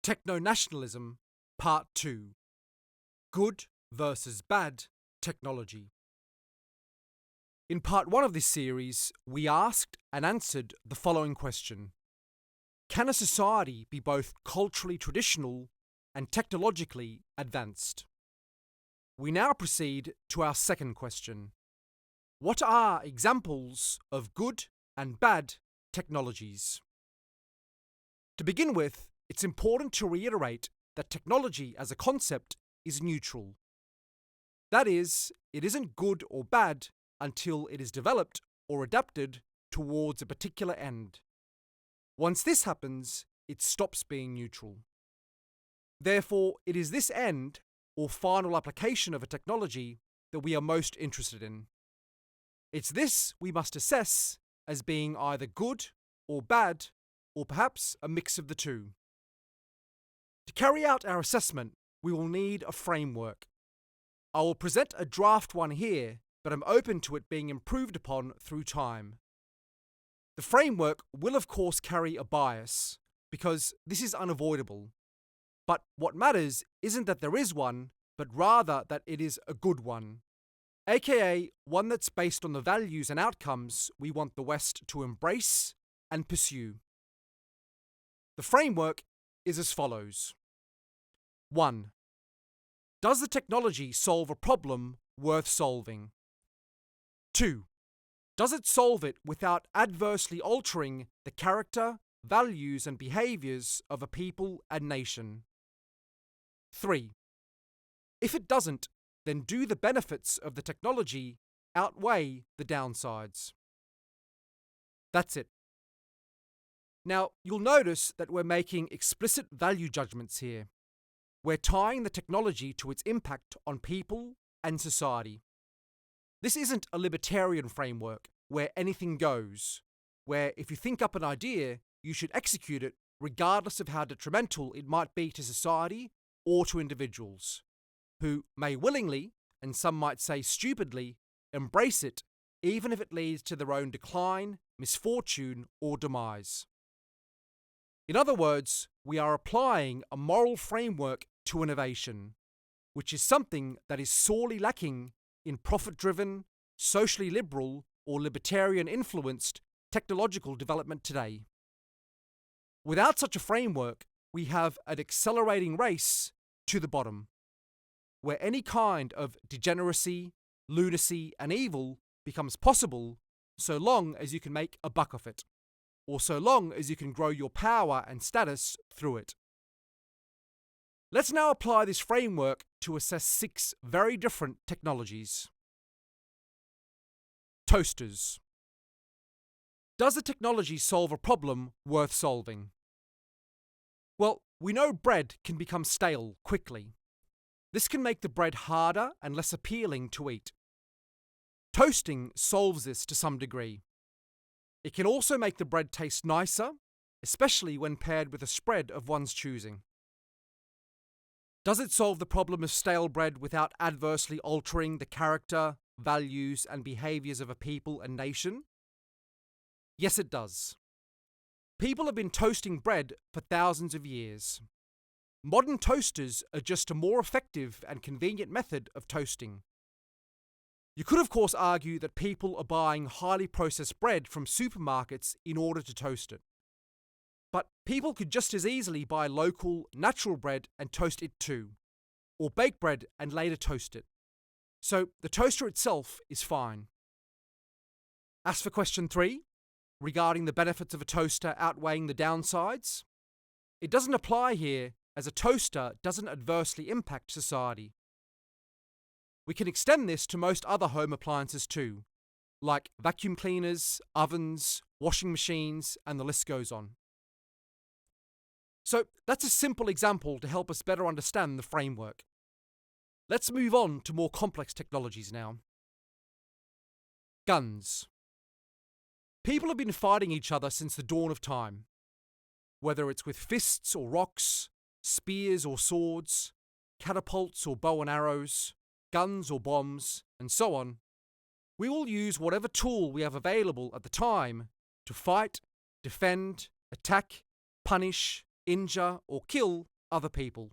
Techno-Nationalism, Part 2. Good versus Bad Technology. In Part 1 of this series, we asked and answered the following question. Can a society be both culturally traditional and technologically advanced? We now proceed to our second question. What are examples of good and bad technologies? To begin with, it's important to reiterate that technology as a concept is neutral. That is, it isn't good or bad until it is developed or adapted towards a particular end. Once this happens, it stops being neutral. Therefore, it is this end, or final application of a technology, that we are most interested in. It's this we must assess as being either good or bad, or perhaps a mix of the two. To carry out our assessment, we will need a framework. I will present a draft one here, but I'm open to it being improved upon through time. The framework will of course carry a bias, because this is unavoidable. But what matters isn't that there is one, but rather that it is a good one, aka one that's based on the values and outcomes we want the West to embrace and pursue. The framework is as follows. 1. Does the technology solve a problem worth solving? 2. Does it solve it without adversely altering the character, values, and behaviours of a people and nation? 3. If it doesn't, then do the benefits of the technology outweigh the downsides? That's it. Now, you'll notice that we're making explicit value judgments here. We're tying the technology to its impact on people and society. This isn't a libertarian framework where anything goes, where if you think up an idea, you should execute it regardless of how detrimental it might be to society or to individuals, who may willingly, and some might say stupidly, embrace it even if it leads to their own decline, misfortune, or demise. In other words, we are applying a moral framework to innovation, which is something that is sorely lacking in profit-driven, socially liberal, or libertarian-influenced technological development today. Without such a framework, we have an accelerating race to the bottom, where any kind of degeneracy, lunacy, and evil becomes possible so long as you can make a buck of it, or so long as you can grow your power and status through it. Let's now apply this framework to assess 6 very different technologies. Toasters. Does the technology solve a problem worth solving? Well, we know bread can become stale quickly. This can make the bread harder and less appealing to eat. Toasting solves this to some degree. It can also make the bread taste nicer, especially when paired with a spread of one's choosing. Does it solve the problem of stale bread without adversely altering the character, values, and behaviours of a people and nation? Yes, it does. People have been toasting bread for thousands of years. Modern toasters are just a more effective and convenient method of toasting. You could of course argue that people are buying highly processed bread from supermarkets in order to toast it. But people could just as easily buy local, natural bread and toast it too, or bake bread and later toast it. So the toaster itself is fine. As for question 3, regarding the benefits of a toaster outweighing the downsides, it doesn't apply here as a toaster doesn't adversely impact society. We can extend this to most other home appliances too, like vacuum cleaners, ovens, washing machines, and the list goes on. So that's a simple example to help us better understand the framework. Let's move on to more complex technologies now. Guns. People have been fighting each other since the dawn of time. Whether it's with fists or rocks, spears or swords, catapults or bow and arrows, guns or bombs, and so on, we will use whatever tool we have available at the time to fight, defend, attack, punish, injure, or kill other people.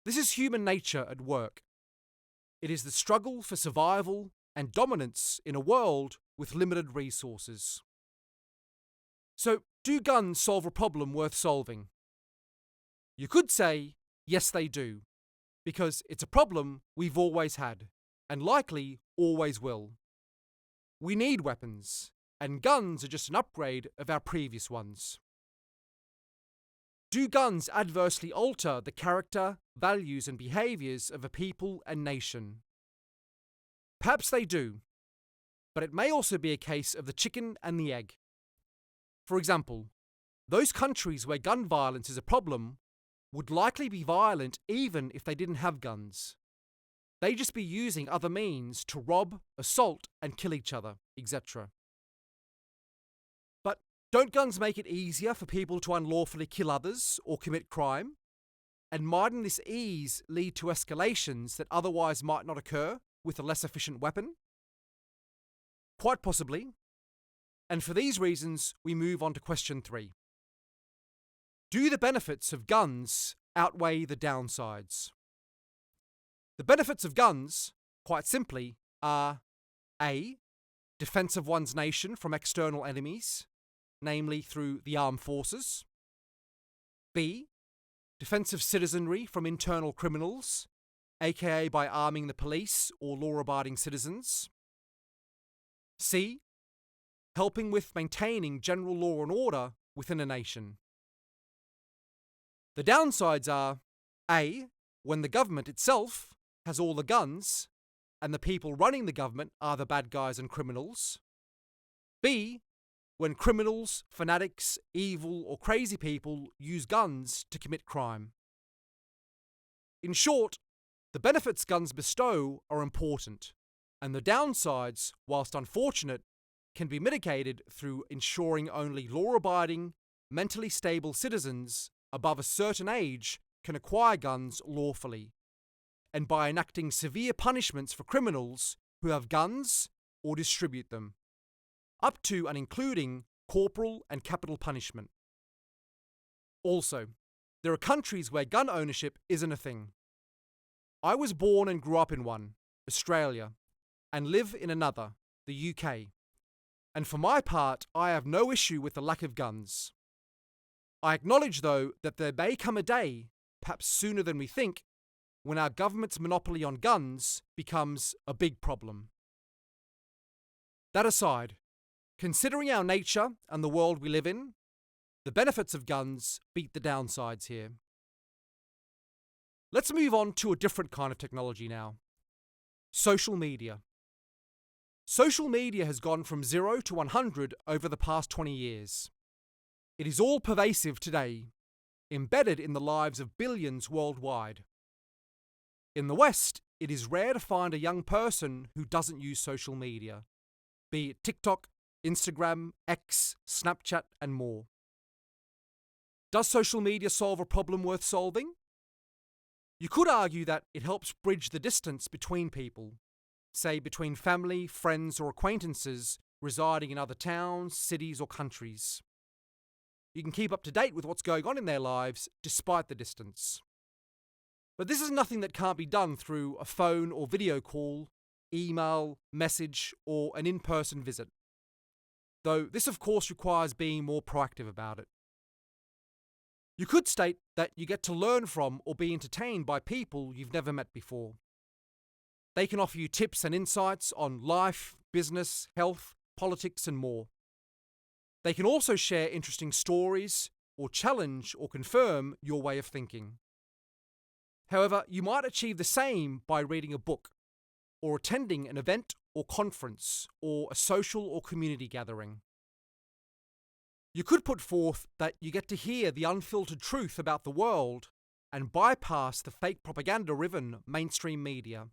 This is human nature at work. It is the struggle for survival and dominance in a world with limited resources. So, do guns solve a problem worth solving? You could say, yes, they do, because it's a problem we've always had, and likely always will. We need weapons, and guns are just an upgrade of our previous ones. Do guns adversely alter the character, values, and behaviours of a people and nation? Perhaps they do, but it may also be a case of the chicken and the egg. For example, those countries where gun violence is a problem would likely be violent even if they didn't have guns. They'd just be using other means to rob, assault, and kill each other, etc. But don't guns make it easier for people to unlawfully kill others or commit crime? And mightn't this ease lead to escalations that otherwise might not occur with a less efficient weapon? Quite possibly. And for these reasons, we move on to question 3. Do the benefits of guns outweigh the downsides? The benefits of guns, quite simply, are A. Defense of one's nation from external enemies, namely through the armed forces. B. Defense of citizenry from internal criminals, aka by arming the police or law-abiding citizens. C. Helping with maintaining general law and order within a nation. The downsides are A. When the government itself has all the guns and the people running the government are the bad guys and criminals. B. When criminals, fanatics, evil or crazy people use guns to commit crime. In short, the benefits guns bestow are important, and the downsides, whilst unfortunate, can be mitigated through ensuring only law-abiding, mentally stable citizens above a certain age can acquire guns lawfully, and by enacting severe punishments for criminals who have guns or distribute them, up to and including corporal and capital punishment. Also, there are countries where gun ownership isn't a thing. I was born and grew up in one, Australia, and live in another, the UK. And for my part, I have no issue with the lack of guns. I acknowledge, though, that there may come a day, perhaps sooner than we think, when our government's monopoly on guns becomes a big problem. That aside, considering our nature and the world we live in, the benefits of guns beat the downsides here. Let's move on to a different kind of technology now. Social media. Social media has gone from 0 to 100 over the past 20 years. It is all pervasive today, embedded in the lives of billions worldwide. In the West, it is rare to find a young person who doesn't use social media, be it TikTok, Instagram, X, Snapchat, and more. Does social media solve a problem worth solving? You could argue that it helps bridge the distance between people, say between family, friends, or acquaintances residing in other towns, cities, or countries. You can keep up to date with what's going on in their lives despite the distance. But this is nothing that can't be done through a phone or video call, email, message, or an in-person visit. Though this of course requires being more proactive about it. You could state that you get to learn from or be entertained by people you've never met before. They can offer you tips and insights on life, business, health, politics, and more. They can also share interesting stories or challenge or confirm your way of thinking. However, you might achieve the same by reading a book, or attending an event or conference, or a social or community gathering. You could put forth that you get to hear the unfiltered truth about the world and bypass the fake propaganda-riven mainstream media.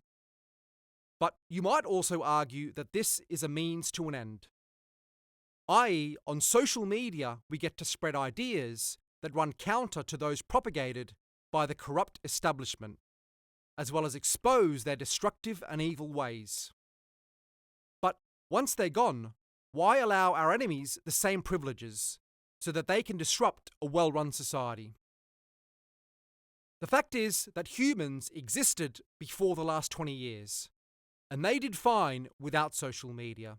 But you might also argue that this is a means to an end. I.e., on social media, we get to spread ideas that run counter to those propagated by the corrupt establishment, as well as expose their destructive and evil ways. But once they're gone, why allow our enemies the same privileges so that they can disrupt a well-run society? The fact is that humans existed before the last 20 years, and they did fine without social media.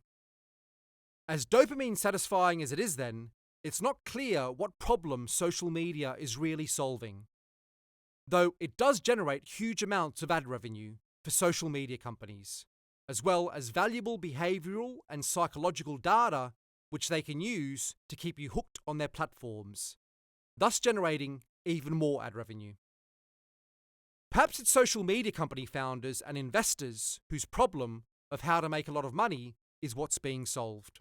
As dopamine satisfying as it is then, it's not clear what problem social media is really solving. Though it does generate huge amounts of ad revenue for social media companies, as well as valuable behavioral and psychological data which they can use to keep you hooked on their platforms, thus generating even more ad revenue. Perhaps it's social media company founders and investors whose problem of how to make a lot of money is what's being solved.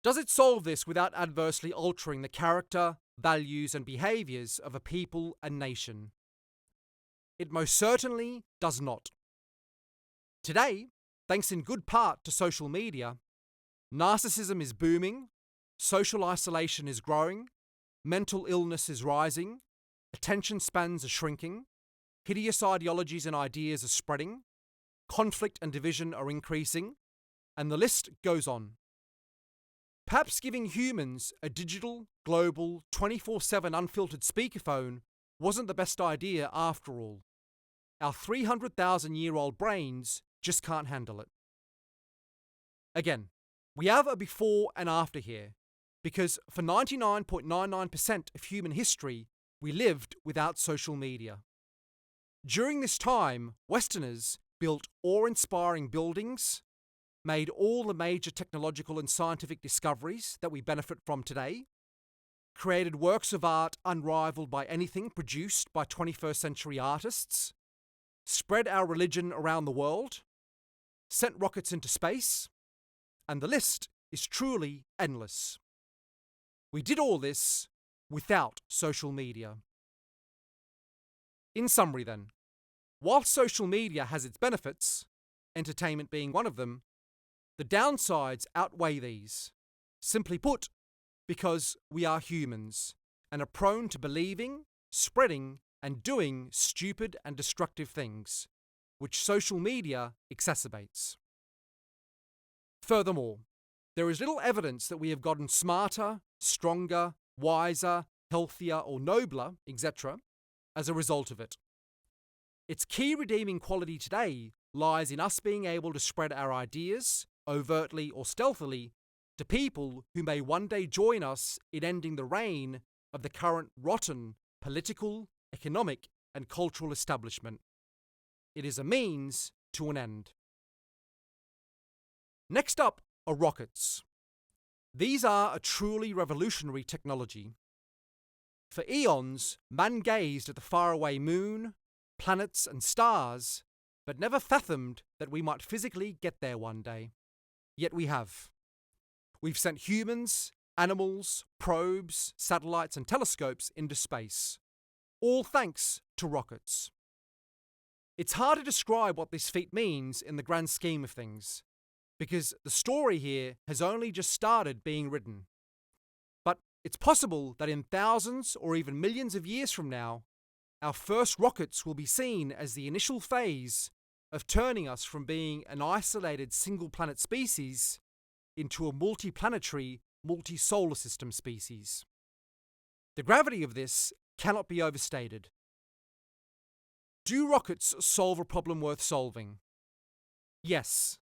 Does it solve this without adversely altering the character, values, and behaviors of a people and nation? It most certainly does not. Today, thanks in good part to social media, narcissism is booming, social isolation is growing, mental illness is rising, attention spans are shrinking, hideous ideologies and ideas are spreading, conflict and division are increasing, and the list goes on. Perhaps giving humans a digital, global, 24/7 unfiltered speakerphone wasn't the best idea after all. Our 300,000-year-old brains just can't handle it. Again, we have a before and after here, because for 99.99% of human history, we lived without social media. During this time, Westerners built awe-inspiring buildings, made all the major technological and scientific discoveries that we benefit from today, created works of art unrivaled by anything produced by 21st century artists, spread our religion around the world, sent rockets into space, and the list is truly endless. We did all this without social media. In summary then, while social media has its benefits, entertainment being one of them, the downsides outweigh these. Simply put, because we are humans and are prone to believing, spreading, and doing stupid and destructive things, which social media exacerbates. Furthermore, there is little evidence that we have gotten smarter, stronger, wiser, healthier, or nobler, etc., as a result of it. Its key redeeming quality today lies in us being able to spread our ideas, overtly or stealthily, to people who may one day join us in ending the reign of the current rotten political, economic, and cultural establishment. It is a means to an end. Next up are rockets. These are a truly revolutionary technology. For eons, man gazed at the faraway moon, planets, and stars, but never fathomed that we might physically get there one day. Yet we have. We've sent humans, animals, probes, satellites, and telescopes into space, all thanks to rockets. It's hard to describe what this feat means in the grand scheme of things, because the story here has only just started being written. But it's possible that in thousands or even millions of years from now, our first rockets will be seen as the initial phase of turning us from being an isolated single-planet species into a multi-planetary, multi-solar system species. The gravity of this cannot be overstated. Do rockets solve a problem worth solving? Yes.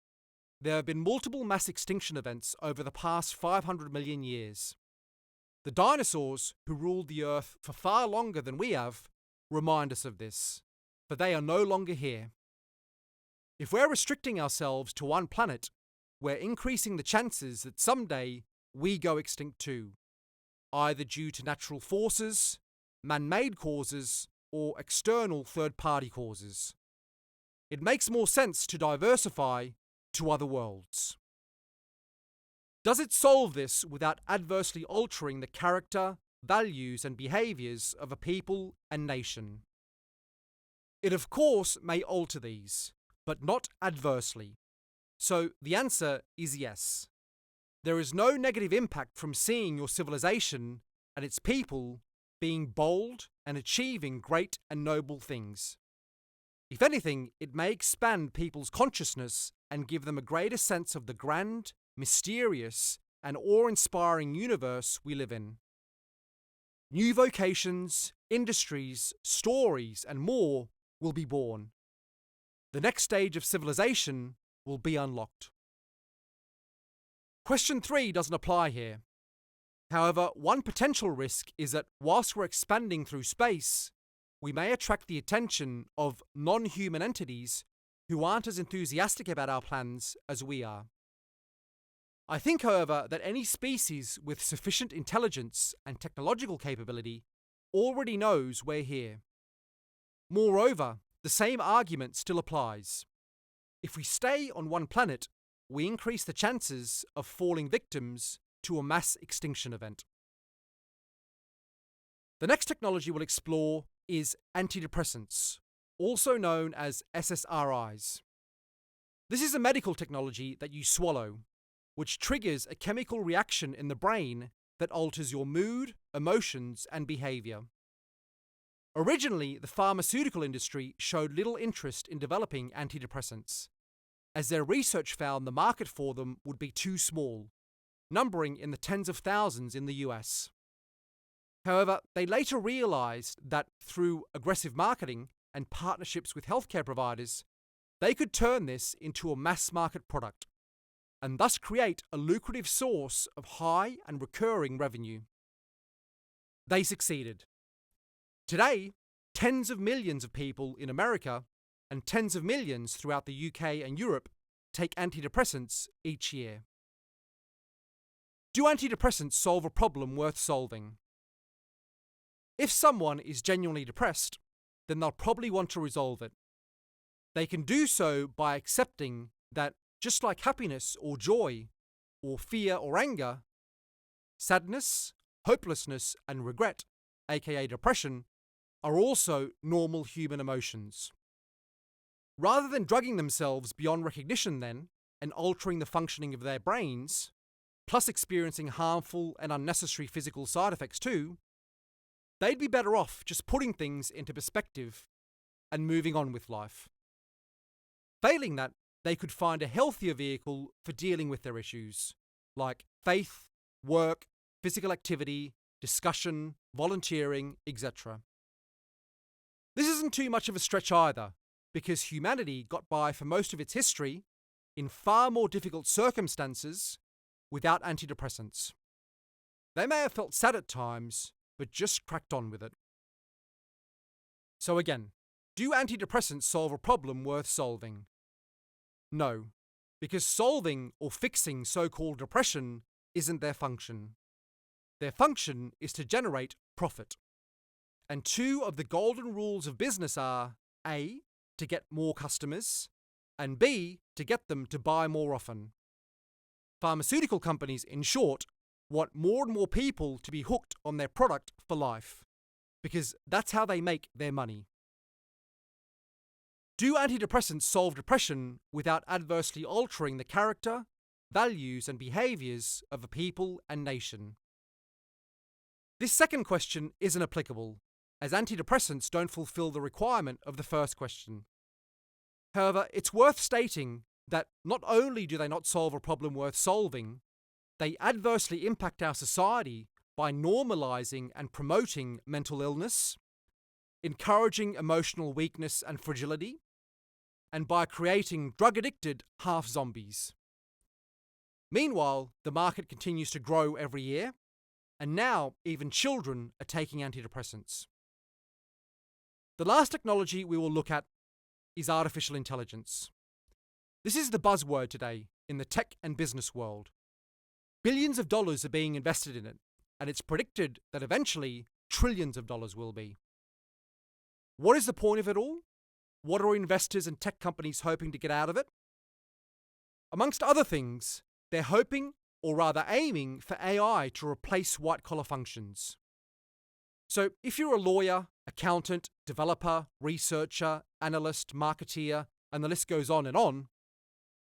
There have been multiple mass extinction events over the past 500 million years. The dinosaurs, who ruled the Earth for far longer than we have, remind us of this, for they are no longer here. If we're restricting ourselves to one planet, we're increasing the chances that someday we go extinct too, either due to natural forces, man-made causes, or external third-party causes. It makes more sense to diversify to other worlds. Does it solve this without adversely altering the character, values, and behaviours of a people and nation? It of course may alter these, but not adversely. So the answer is yes. There is no negative impact from seeing your civilization and its people being bold and achieving great and noble things. If anything, it may expand people's consciousness and give them a greater sense of the grand, mysterious, and awe-inspiring universe we live in. New vocations, industries, stories, and more will be born. The next stage of civilization will be unlocked. Question 3 doesn't apply here. However, one potential risk is that whilst we're expanding through space, we may attract the attention of non-human entities who aren't as enthusiastic about our plans as we are. I think, however, that any species with sufficient intelligence and technological capability already knows we're here. Moreover, the same argument still applies. If we stay on one planet, we increase the chances of falling victims to a mass extinction event. The next technology we'll explore is antidepressants, also known as SSRIs. This is a medical technology that you swallow, which triggers a chemical reaction in the brain that alters your mood, emotions, and behavior. Originally, the pharmaceutical industry showed little interest in developing antidepressants, as their research found the market for them would be too small, numbering in the tens of thousands in the US. However, they later realized that through aggressive marketing and partnerships with healthcare providers, they could turn this into a mass market product, and thus create a lucrative source of high and recurring revenue. They succeeded. Today, tens of millions of people in America and tens of millions throughout the UK and Europe take antidepressants each year. Do antidepressants solve a problem worth solving? If someone is genuinely depressed, then they'll probably want to resolve it. They can do so by accepting that just like happiness or joy, or fear or anger, sadness, hopelessness, and regret, aka depression, are also normal human emotions. Rather than drugging themselves beyond recognition then, and altering the functioning of their brains, plus experiencing harmful and unnecessary physical side effects too, they'd be better off just putting things into perspective and moving on with life. Failing that, they could find a healthier vehicle for dealing with their issues, like faith, work, physical activity, discussion, volunteering, etc. This isn't too much of a stretch either, because humanity got by for most of its history in far more difficult circumstances without antidepressants. They may have felt sad at times, but just cracked on with it. So again, do antidepressants solve a problem worth solving? No, because solving or fixing so-called depression isn't their function. Their function is to generate profit. And two of the golden rules of business are A, to get more customers, and B, to get them to buy more often. Pharmaceutical companies, in short, want more and more people to be hooked on their product for life, because that's how they make their money. Do antidepressants solve depression without adversely altering the character, values, and behaviors of a people and nation? This second question isn't applicable, as antidepressants don't fulfill the requirement of the first question. However, it's worth stating that not only do they not solve a problem worth solving, they adversely impact our society by normalizing and promoting mental illness, encouraging emotional weakness and fragility, and by creating drug-addicted half-zombies. Meanwhile, the market continues to grow every year, and now even children are taking antidepressants. The last technology we will look at is artificial intelligence. This is the buzzword today in the tech and business world. Billions of dollars are being invested in it, and it's predicted that eventually trillions of dollars will be. What is the point of it all? What are investors and tech companies hoping to get out of it? Amongst other things, they're hoping, or rather aiming, for AI to replace white-collar functions. So if you're a lawyer, accountant, developer, researcher, analyst, marketeer, and the list goes on,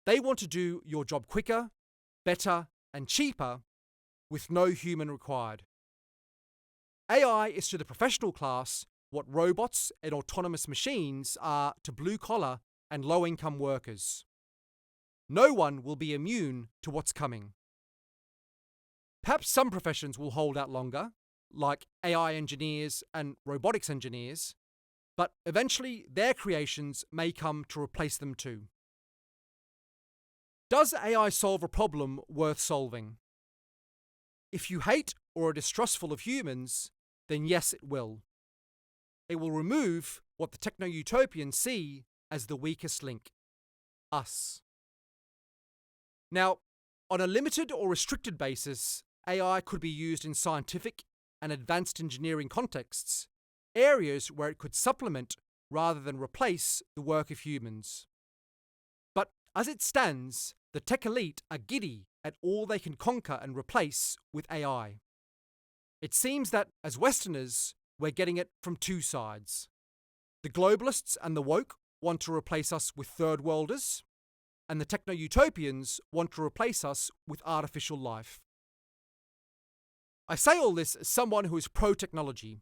they want to do your job quicker, better, and cheaper with no human required. AI is to the professional class what robots and autonomous machines are to blue-collar and low-income workers. No one will be immune to what's coming. Perhaps some professions will hold out longer, like AI engineers and robotics engineers, but eventually their creations may come to replace them too. Does AI solve a problem worth solving? If you hate or are distrustful of humans, then yes, it will. It will remove what the Techno-Utopians see as the weakest link: us. Now, on a limited or restricted basis, AI could be used in scientific and advanced engineering contexts, areas where it could supplement rather than replace the work of humans. But as it stands, the tech elite are giddy at all they can conquer and replace with AI. It seems that, as Westerners, we're getting it from two sides. The globalists and the woke want to replace us with third worlders, and the Techno-Utopians want to replace us with artificial life. I say all this as someone who is pro-technology.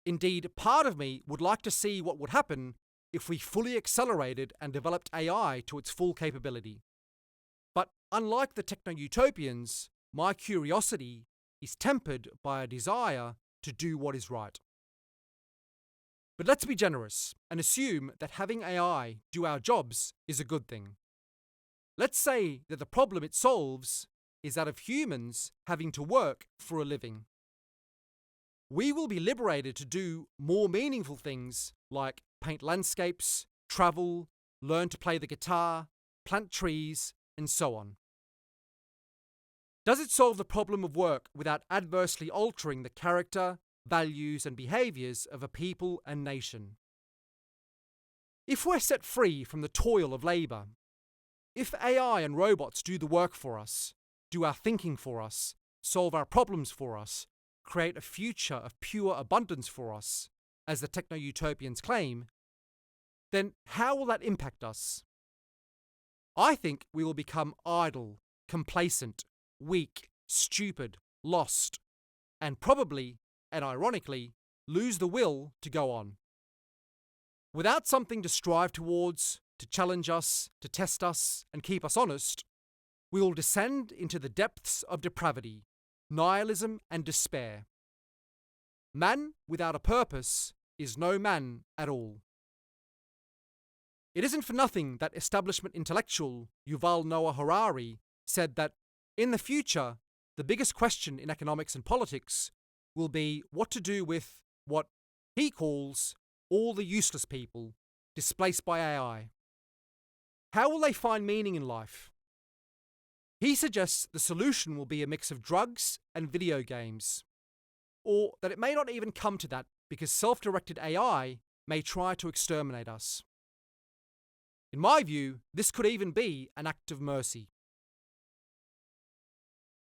Indeed, part of me would like to see what would happen if we fully accelerated and developed AI to its full capability. But unlike the Techno-Utopians, my curiosity is tempered by a desire to do what is right. But let's be generous and assume that having AI do our jobs is a good thing. Let's say that the problem it solves is that of humans having to work for a living. We will be liberated to do more meaningful things like paint landscapes, travel, learn to play the guitar, plant trees, and so on. Does it solve the problem of work without adversely altering the character, values, and behaviours of a people and nation? If we're set free from the toil of labour, if AI and robots do the work for us, do our thinking for us, solve our problems for us, create a future of pure abundance for us, as the Techno-Utopians claim, then how will that impact us? I think we will become idle, complacent, weak, stupid, lost, and probably, and ironically, lose the will to go on. Without something to strive towards, to challenge us, to test us, and keep us honest, we will descend into the depths of depravity, nihilism, and despair. Man without a purpose is no man at all. It isn't for nothing that establishment intellectual Yuval Noah Harari said that, in the future, the biggest question in economics and politics will be what to do with what he calls all the useless people displaced by AI. How will they find meaning in life? He suggests the solution will be a mix of drugs and video games, or that it may not even come to that because self-directed AI may try to exterminate us. In my view, this could even be an act of mercy.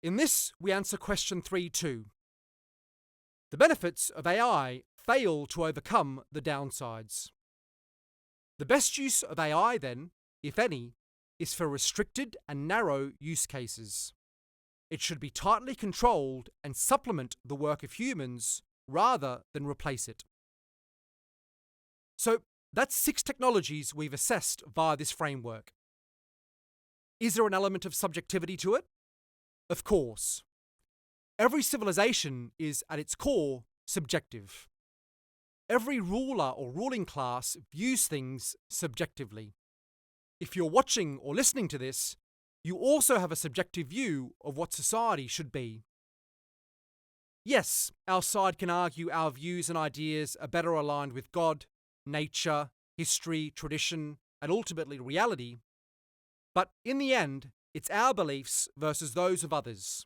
In this, we answer question 3 too. The benefits of AI fail to overcome the downsides. The best use of AI, then, if any, is for restricted and narrow use cases. It should be tightly controlled and supplement the work of humans rather than replace it. So, that's 6 technologies we've assessed via this framework. Is there an element of subjectivity to it? Of course. Every civilization is, at its core, subjective. Every ruler or ruling class views things subjectively. If you're watching or listening to this, you also have a subjective view of what society should be. Yes, our side can argue our views and ideas are better aligned with God, nature, history, tradition, and ultimately reality. But in the end, it's our beliefs versus those of others.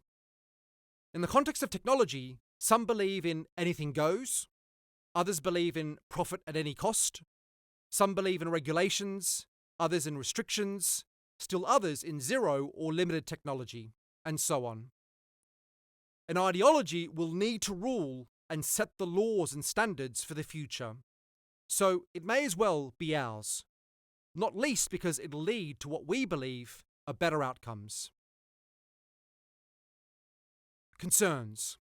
In the context of technology, some believe in anything goes, others believe in profit at any cost, some believe in regulations, others in restrictions, still others in zero or limited technology, and so on. An ideology will need to rule and set the laws and standards for the future. So it may as well be ours, not least because it'll lead to what we believe are better outcomes. Concerns.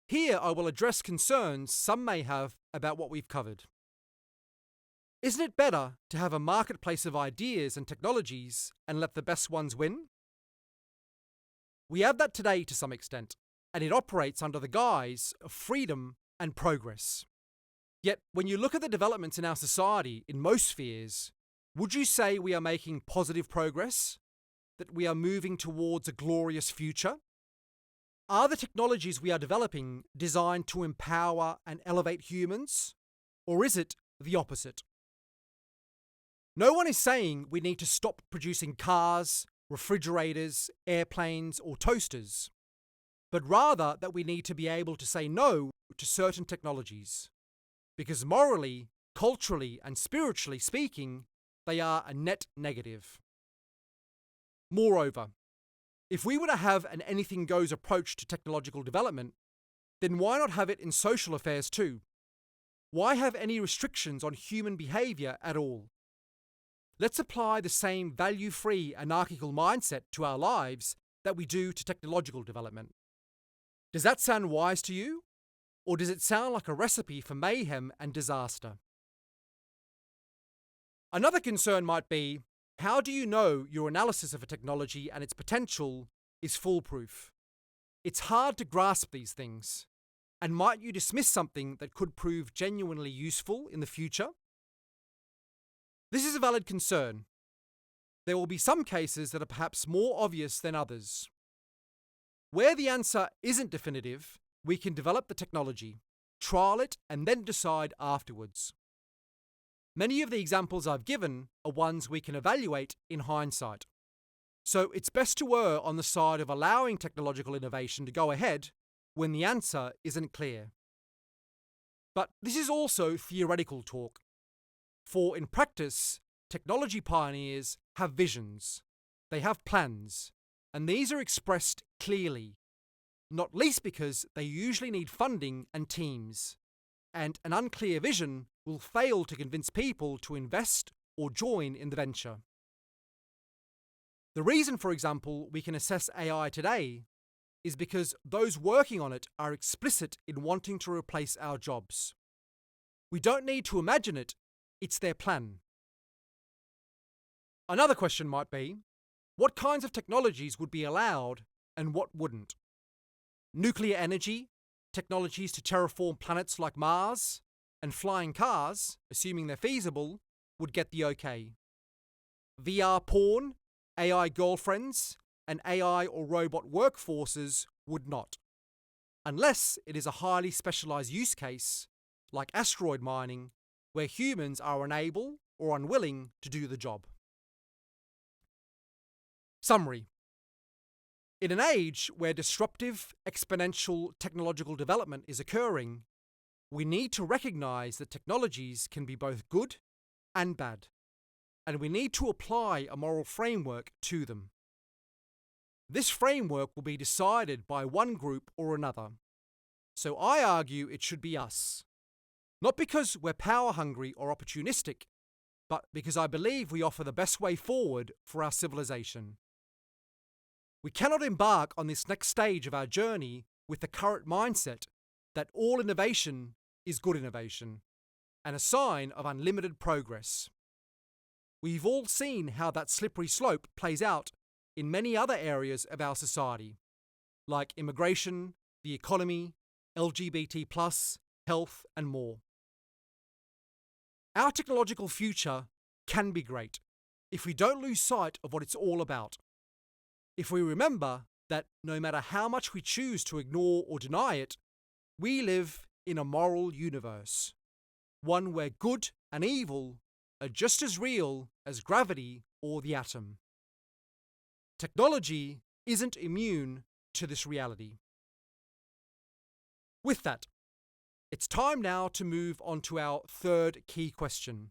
Here I will address concerns some may have about what we've covered. Isn't it better to have a marketplace of ideas and technologies and let the best ones win? We have that today to some extent, and it operates under the guise of freedom and progress. Yet, when you look at the developments in our society in most spheres, would you say we are making positive progress? That we are moving towards a glorious future? Are the technologies we are developing designed to empower and elevate humans? Or is it the opposite? No one is saying we need to stop producing cars, refrigerators, airplanes, or toasters, but rather that we need to be able to say no to certain technologies, because morally, culturally, and spiritually speaking, they are a net negative. Moreover, if we were to have an anything-goes approach to technological development, then why not have it in social affairs too? Why have any restrictions on human behaviour at all? Let's apply the same value-free anarchical mindset to our lives that we do to technological development. Does that sound wise to you? Or does it sound like a recipe for mayhem and disaster? Another concern might be, how do you know your analysis of a technology and its potential is foolproof? It's hard to grasp these things. And might you dismiss something that could prove genuinely useful in the future? This is a valid concern. There will be some cases that are perhaps more obvious than others. Where the answer isn't definitive, we can develop the technology, trial it, and then decide afterwards. Many of the examples I've given are ones we can evaluate in hindsight. So it's best to err on the side of allowing technological innovation to go ahead when the answer isn't clear. But this is also theoretical talk. For in practice, technology pioneers have visions, they have plans, and these are expressed clearly, not least because they usually need funding and teams, and an unclear vision will fail to convince people to invest or join in the venture. The reason, for example, we can assess AI today is because those working on it are explicit in wanting to replace our jobs. We don't need to imagine it. It's their plan. Another question might be, what kinds of technologies would be allowed and what wouldn't? Nuclear energy, technologies to terraform planets like Mars, and flying cars, assuming they're feasible, would get the okay. VR porn, AI girlfriends, and AI or robot workforces would not, unless it is a highly specialized use case, like asteroid mining, where humans are unable or unwilling to do the job. Summary. In an age where disruptive, exponential technological development is occurring, we need to recognize that technologies can be both good and bad, and we need to apply a moral framework to them. This framework will be decided by one group or another, so I argue it should be us. Not because we're power-hungry or opportunistic, but because I believe we offer the best way forward for our civilization. We cannot embark on this next stage of our journey with the current mindset that all innovation is good innovation, and a sign of unlimited progress. We've all seen how that slippery slope plays out in many other areas of our society, like immigration, the economy, LGBT+, health, and more. Our technological future can be great if we don't lose sight of what it's all about. If we remember that no matter how much we choose to ignore or deny it, we live in a moral universe, one where good and evil are just as real as gravity or the atom. Technology isn't immune to this reality. With that, it's time now to move on to our third key question.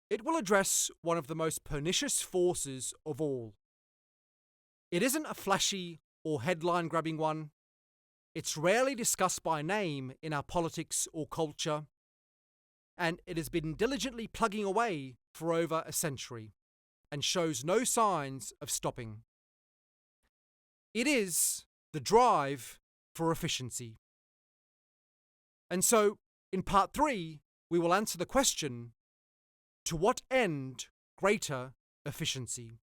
It will address one of the most pernicious forces of all. It isn't a flashy or headline-grabbing one. It's rarely discussed by name in our politics or culture, and it has been diligently plugging away for over a century and shows no signs of stopping. It is the drive for efficiency. And so, in part 3, we will answer the question, to what end greater efficiency?